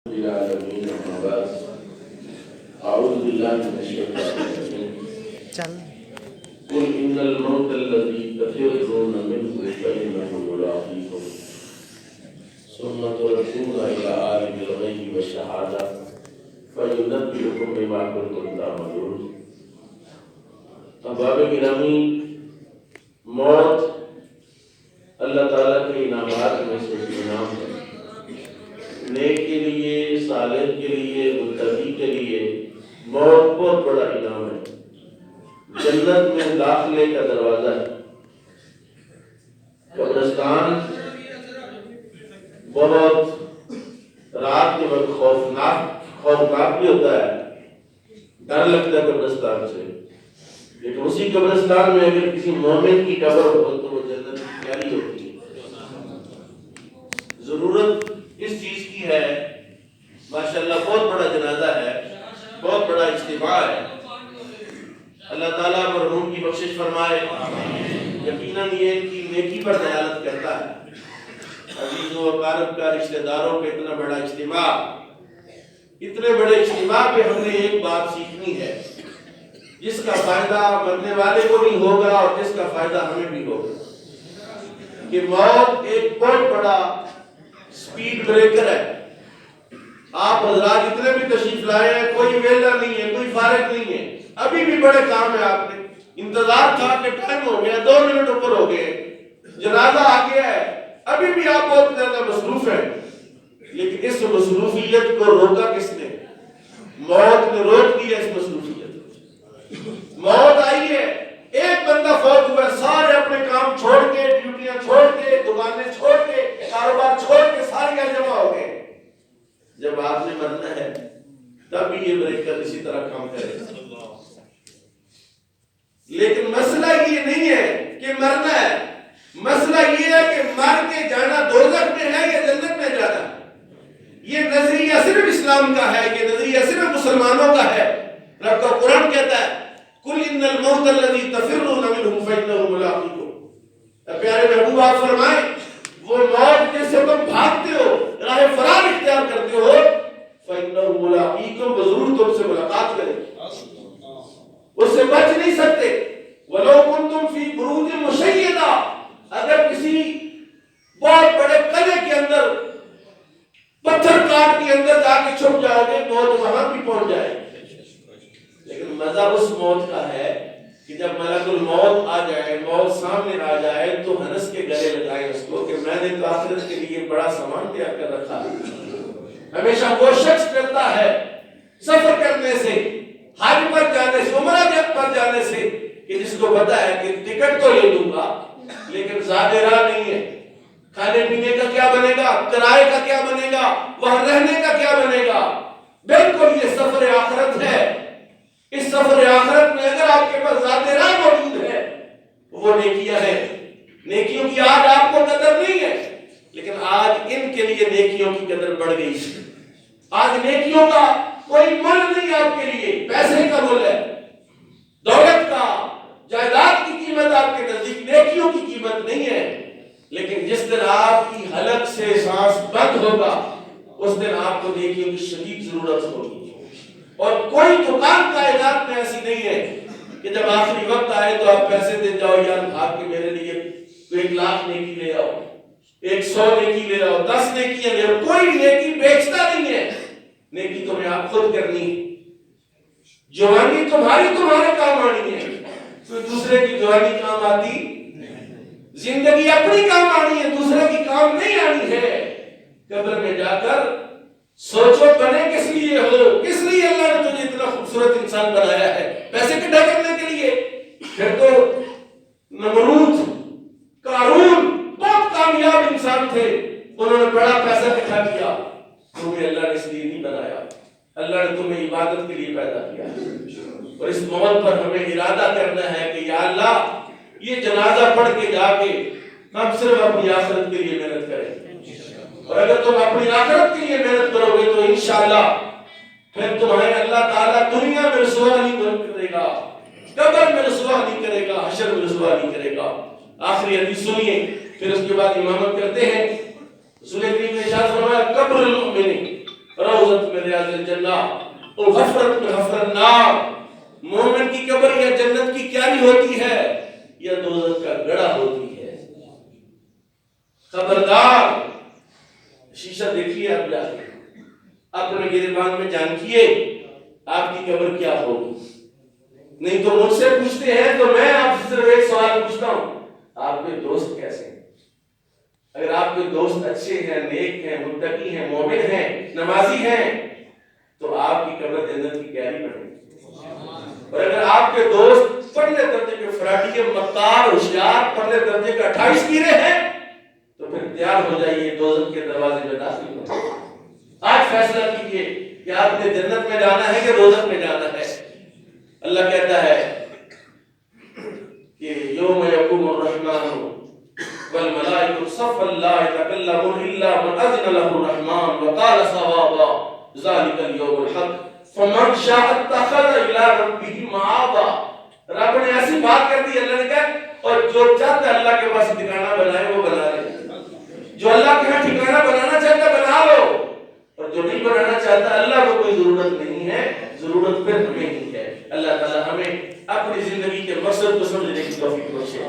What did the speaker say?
العالمين أما بعد أعوذ بالله من الشيطان الرجيم قل إن الموت الذي تفرون منه فإنه ملاقيكم ثم تردون إلى عالم الغيب والشهادة فينبئكم بما كنتم تعملون. احباب گرامی، موت اللہ تعالیٰ کے انعامات میں سے انعام ہے. نیک کے لیے، صالح کے لیے، متقی کے لیے موت بہت بڑا انعام ہے. جنت میں داخلے کا دروازہ ہے. قبرستان بہت رات کے وقت خوفناک بھی ہوتا ہے، ڈر لگتا ہے قبرستان سے. لیکن اسی قبرستان میں اگر کسی مومن کی قبر ہو تو وہ جنت کی پیاری ہوتی ہے. ضرورت اس چیز کی ہے، ماشاءاللہ بہت بڑا جنازہ ہے، بہت بڑا اجتماع ہے. اللہ تعالیٰ مرحوم کی بخشش فرمائے. یقیناً یہ ان کی نیکی پر دلالت کرتا ہے. عزیزوں و اقارب کا، رشتہ داروں کا اتنا بڑا اجتماع، اتنے بڑے اجتماع پہ ہم نے ایک بات سیکھنی ہے جس کا فائدہ مرنے والے کو بھی ہوگا اور جس کا فائدہ ہمیں بھی ہوگا، کہ موت ایک بہت بڑا سپیڈ بریکر ہے. آپ حضرات جتنے بھی تشریف لائے ہیں، کوئی ویلا نہیں ہے، کوئی فارغ نہیں ہے. ابھی بھی بڑے کام ہے. آپ نے انتظار تھا کہ ٹائم ہو گیا، 2 منٹ اوپر ہو گئے، جنازہ آ گیا ہے، ابھی بھی آپ بہت زیادہ مصروف ہیں. لیکن اس مصروفیت کو روکا کس نے؟ موت نے روک دیا اس مصروفیت. موت آئی ہے، ایک بندہ فوت ہوا ہے، سارے اپنے کام چھوڑ کے، ڈیوٹیاں چھوڑ کے، دکانیں چھوڑ کے، کاروبار چھوڑ کے سارے یہاں جمع ہو گئے. جب آپ نے مرنا ہے تب بھی یہ بریکر اسی طرح کام کرے. لیکن مسئلہ یہ نہیں ہے کہ مرنا ہے، مسئلہ یہ ہے کہ مر کے جانا دوزخ میں ہے یا جنت میں جانا. یہ نظریہ صرف اسلام کا ہے، یہ نظریہ صرف مسلمانوں کا ہے. رب کا قرآن کہتا ہے قُلْ إِنَّ الْمَوْتَ الَّذِي تَفِرُّونَ مِنْهُ فَإِنَّهُ مُلَاقِيكُمْ. پیارے محبوب آپ فرمائیں، وہ موت جس سے تم بھاگتے ہو، راہ فرار اختیار کرتے ہو، فَإِنَّهُ مُلَاقِيكُمْ، ضرور تم سے ملاقات کرے گی، اس سے بچ نہیں سکتے. وَلَوْ كُنْتُمْ فِي بُرُوجٍ مُشَيَّدَةٍ، اگر کسی بہت بڑے قلعے کے اندر، پتھر کاٹ کے اندر جا کے چھپ جاؤ گے، موت وہاں بھی پہنچ جائے. لیکن مزہ اس موت کا ہے کہ جب ملک الموت آ جائے، موت سامنے آ جائے، تو ہنس کے گلے لگائے اس کو کہ میں نے تو آخرت کے لیے بڑا سامان تیار کر رکھا ہے. ہمیشہ وہ شخص ڈرتا ہے سفر کرنے سے، حج پر جانے سے، عمرہ پر جانے سے، کہ جس کو پتا ہے کہ ٹکٹ تو لے لوں گا لیکن زیادہ راہ نہیں ہے. کھانے پینے کا کیا بنے گا، کرائے کا کیا بنے گا، وہاں رہنے کا کیا بنے گا. بالکل یہ سفر آخرت ہے. اس سفر آخرت میں اگر آپ کے پاس ذات راہ موجود ہے، وہ نیکیاں ہیں. نیکیوں کی آج آپ کو قدر نہیں ہے، لیکن آج ان کے لیے نیکیوں کی قدر بڑھ گئی. آج نیکیوں کا کوئی مول نہیں آپ کے لیے. پیسے کا مول ہے، دولت کا، جائیداد کی قیمت آپ کے نزدیک نیکیوں کی قیمت نہیں ہے. لیکن جس دن آپ کی حلق سے سانس بند ہوگا، اس دن آپ کو نیکیوں کی شدید ضرورت ہوگی. اور کوئی دکان کائنات میں ایسی نہیں ہے کہ جب آخری وقت آئے تو آپ پیسے دے جاؤ، یار بھاگ کے میرے لیے 1,00,000 نیکی لے آؤ، 100 نیکی لے آؤ، 10 نیکیاں لے آؤ. کوئی نیکی بیچتا نہیں ہے. نیکی تمہیں آپ خود کرنی. جوانی تمہارے کام آنی ہے، کوئی دوسرے کی جوانی کام آتی. زندگی اپنی کام آنی ہے، دوسرے کی کام نہیں آنی ہے. قبر میں جا کر سوچو بنے کس لیے ہو، کس لیے اللہ نے تجھے اتنا خوبصورت انسان بنایا ہے؟ پیسے اکٹھا کرنے کے لیے؟ پھر تو نمرود، قارون بہت کامیاب انسان تھے، انہوں نے بڑا پیسہ اکٹھا کیا. تمہیں اللہ نے اس لیے نہیں بنایا. اللہ نے تمہیں عبادت کے لیے پیدا کیا. اور اس موت پر ہمیں ارادہ کرنا ہے کہ یا اللہ، یہ جنازہ پڑھ کے جا کے ہم صرف اپنی آخرت کے لیے محنت کریں. اور اگر تم اپنی آخرت کے لیے محنت کرو گے تو انشاءاللہ پھر تمہیں اللہ تعالیٰ دنیا میں رسوا نہیں کرے گا، قبر میں رسوا نہیں کرے گا، حشر میں رسوا نہیں کرے گا. آخری حدیث سنیے، پھر اس کے بعد امامت کرتے ہیں. رسول کریم نے ارشاد فرمایا قبر المؤمن روضۃ من ریاض الجنہ اور حفرت من حفر النار، مومن کی قبر یا جنت کی کیاری ہوتی ہے یا دوزخ کا گڑھا ہوتی ہے۔ خبردار، شیشہ دیکھیے آپ جا کے، اپنے گریبان میں جان کیے آپ کی قبر کیا ہوگی۔ نہیں تو مجھ سے پوچھتے ہیں تو میں آپ سے صرف ایک سوال پوچھتا ہوں، آپ کے دوست کیسے ہیں؟ اگر آپ کے دوست اچھے ہیں، نیک ہیں، متقی ہیں، مومن ہیں، نمازی ہیں، تو آپ کی قبر جنت کی کیاری بنے گی۔ اور اگر آپ کے دوست پرلے درجے کے فراڈی کے مکار ہوشیار، پرلے درجے کے 28 گیرے ہیں، تو پھر تیار ہو جائیے دوزخ کے دروازے میں داخل ہو۔ آج فیصلہ کیجئے کہ آپ نے جنت میں جانا ہے کہ دوزخ میں جانا ہے۔ اللہ کہتا ہے کہ یوم یقوم الرحمن والملائکۃ صفا لا یتکلمون الا من اذن له الرحمن وقال صوابا ذلک اليوم الحق فمن شاء اتخذ الى ربه مآبا۔ رب نے ایسی بات کر دی، اللہ نے کہا اور جو چاہتا ہے اللہ کے پاس ٹھکانہ بنائے وہ بنا لے، جو اللہ کے ہاں ٹھکانہ بنانا چاہتا ہے بنا لو، اور جو نہیں بنانا چاہتا اللہ کو کوئی ضرورت نہیں ہے، ضرورت پھر ہمیں ہی ہے۔ اللہ تعالی ہمیں اپنی زندگی کے مقصد کو سمجھنے کی توفیق بخشے۔